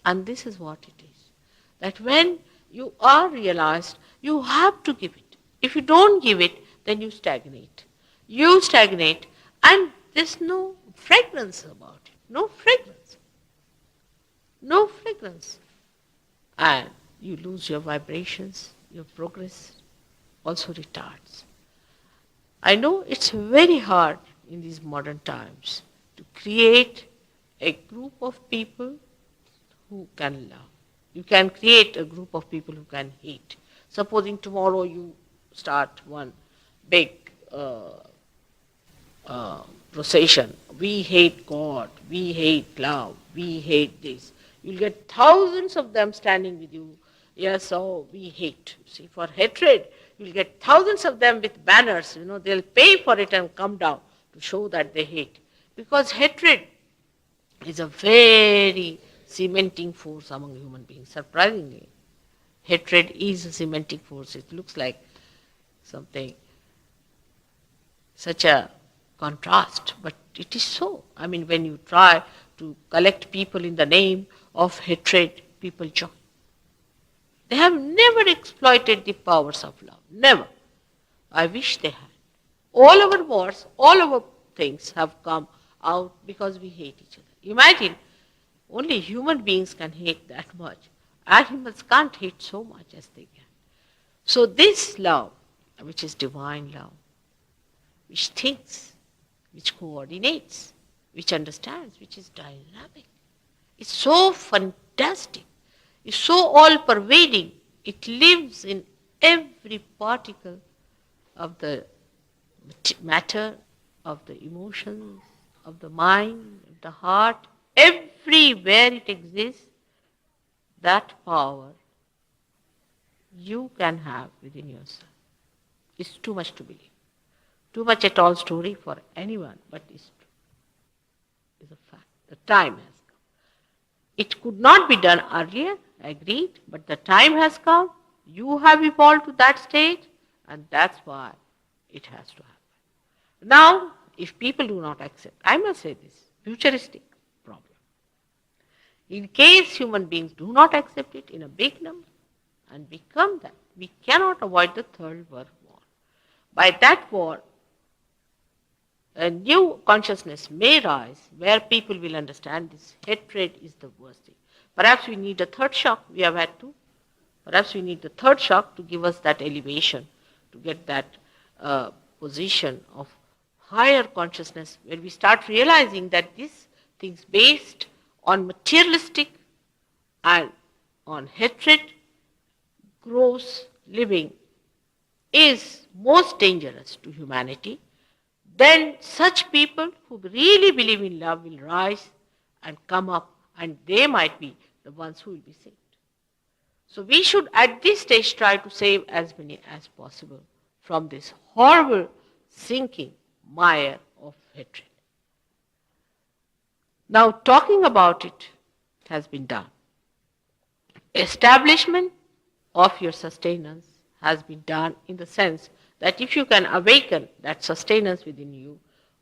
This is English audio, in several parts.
And this is what it is. That when you are realized, you have to give it. If you don't give it, then you stagnate. You stagnate and there's no fragrance about it. No fragrance. No fragrance. And you lose your vibrations, your progress also retards. I know it's very hard in these modern times to create a group of people who can love. You can create a group of people who can hate. Supposing tomorrow you start one big procession. We hate God, we hate love, we hate this. You'll get thousands of them standing with you. Yes, oh, we hate. See, for hatred, you'll get thousands of them with banners. They'll pay for it and come down to show that they hate. Because hatred is a very cementing force among human beings, surprisingly. Hatred is a cementing force. It looks like something, such a contrast, but it is so. I mean, when you try to collect people in the name of hatred, people join. They have never exploited the powers of love. Never. I wish they had. All our wars, all our things have come out because we hate each other. Imagine, only human beings can hate that much. Animals can't hate so much as they can. So this love, which is divine love, which thinks, which coordinates, which understands, which is dynamic, it's so fantastic, it's so all-pervading. It lives in every particle of the matter, of the emotions, of the mind, of the heart. Everywhere it exists, that power you can have within yourself. It's too much to believe. Too much at all story for anyone, but it's true. It's a fact. The time has come. It could not be done earlier, agreed, but the time has come. You have evolved to that stage, and that's why it has to happen. Now, if people do not accept, I must say this, futuristic problem. In case human beings do not accept it in a big number and become that, we cannot avoid the Third World War. By that war, a new consciousness may rise where people will understand this hatred is the worst thing. Perhaps we need a third shock. We have had two. Perhaps we need the third shock to give us that elevation, to get that position of higher consciousness where we start realizing that these things based on materialistic and on hatred, gross living is most dangerous to humanity. Then such people who really believe in love will rise and come up, and they might be the ones who will be saved. So we should at this stage try to save as many as possible from this horrible sinking mire of hatred. Now talking about it has been done. Establishment of your sustenance has been done in the sense that if you can awaken that sustenance within you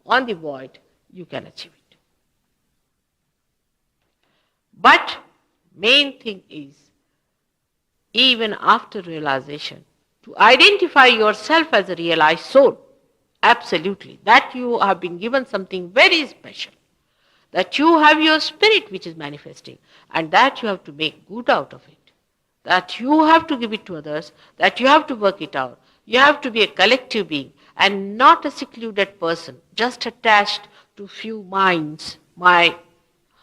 on the void, you can achieve it. But main thing is, even after realization, to identify yourself as a realized soul, absolutely, that you have been given something very special, that you have your spirit which is manifesting, and that you have to make good out of it, that you have to give it to others, that you have to work it out. You have to be a collective being and not a secluded person, just attached to few minds, my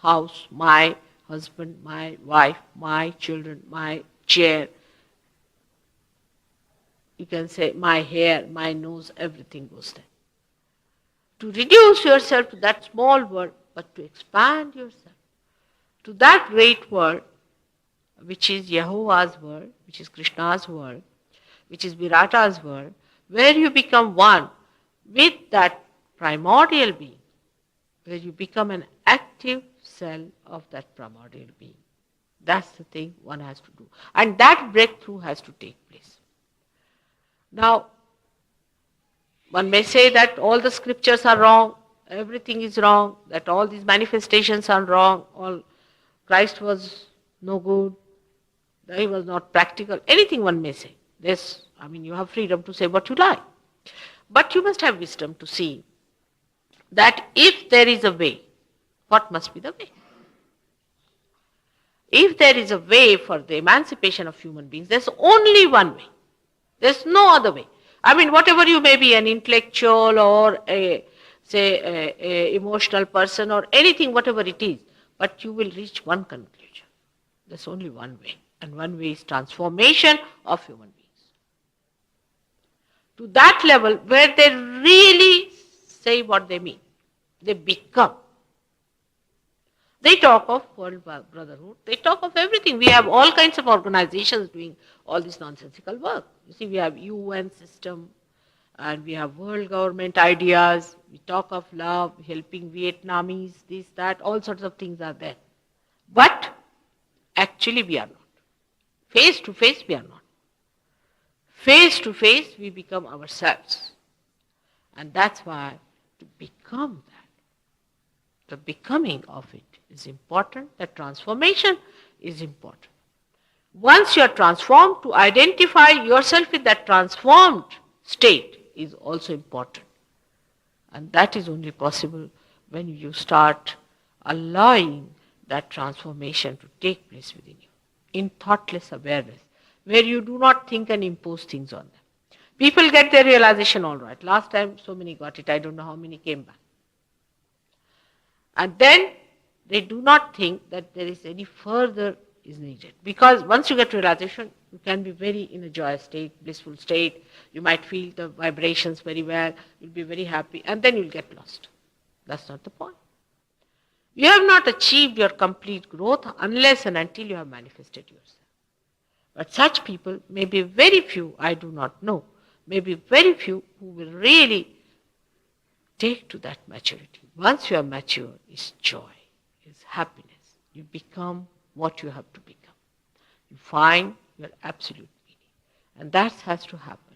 house, my husband, my wife, my children, my chair. You can say my hair, my nose, everything goes there. To reduce yourself to that small world, but to expand yourself to that great world, which is Yehovah's world, which is Krishna's world, which is Virata's world, where you become one with that primordial being, where you become an active cell of that primordial being. That's the thing one has to do. And that breakthrough has to take place. Now, one may say that all the scriptures are wrong, everything is wrong, that all these manifestations are wrong, all Christ was no good, he was not practical, anything one may say. You have freedom to say what you like. But you must have wisdom to see that if there is a way, what must be the way? If there is a way for the emancipation of human beings, there's only one way. There's no other way. Whatever you may be, an intellectual or a emotional person or anything, whatever it is, but you will reach one conclusion. There's only one way. And one way is transformation of human beings. To that level where they really say what they mean. They become. They talk of world brotherhood. They talk of everything. We have all kinds of organizations doing all this nonsensical work. You see, we have UN system and we have world government ideas. We talk of love, helping Vietnamese, this, that, all sorts of things are there. But actually we are not. Face to face we are not. Face to face we become ourselves. And that's why to become that, the becoming of it is important, the transformation is important. Once you are transformed, to identify yourself in that transformed state is also important. And that is only possible when you start allowing that transformation to take place within you, in thoughtless awareness, where you do not think and impose things on them. People get their realization all right. Last time so many got it, I don't know how many came back. And then they do not think that there is any further is needed. Because once you get realization, you can be very in a joyous state, blissful state. You might feel the vibrations very well. You'll be very happy. And then you'll get lost. That's not the point. You have not achieved your complete growth unless and until you have manifested yourself. But such people may be very few, I do not know, may be very few who will really take to that maturity. Once you are mature, is joy, is happiness. You become what you have to become. You find your absolute meaning. And that has to happen.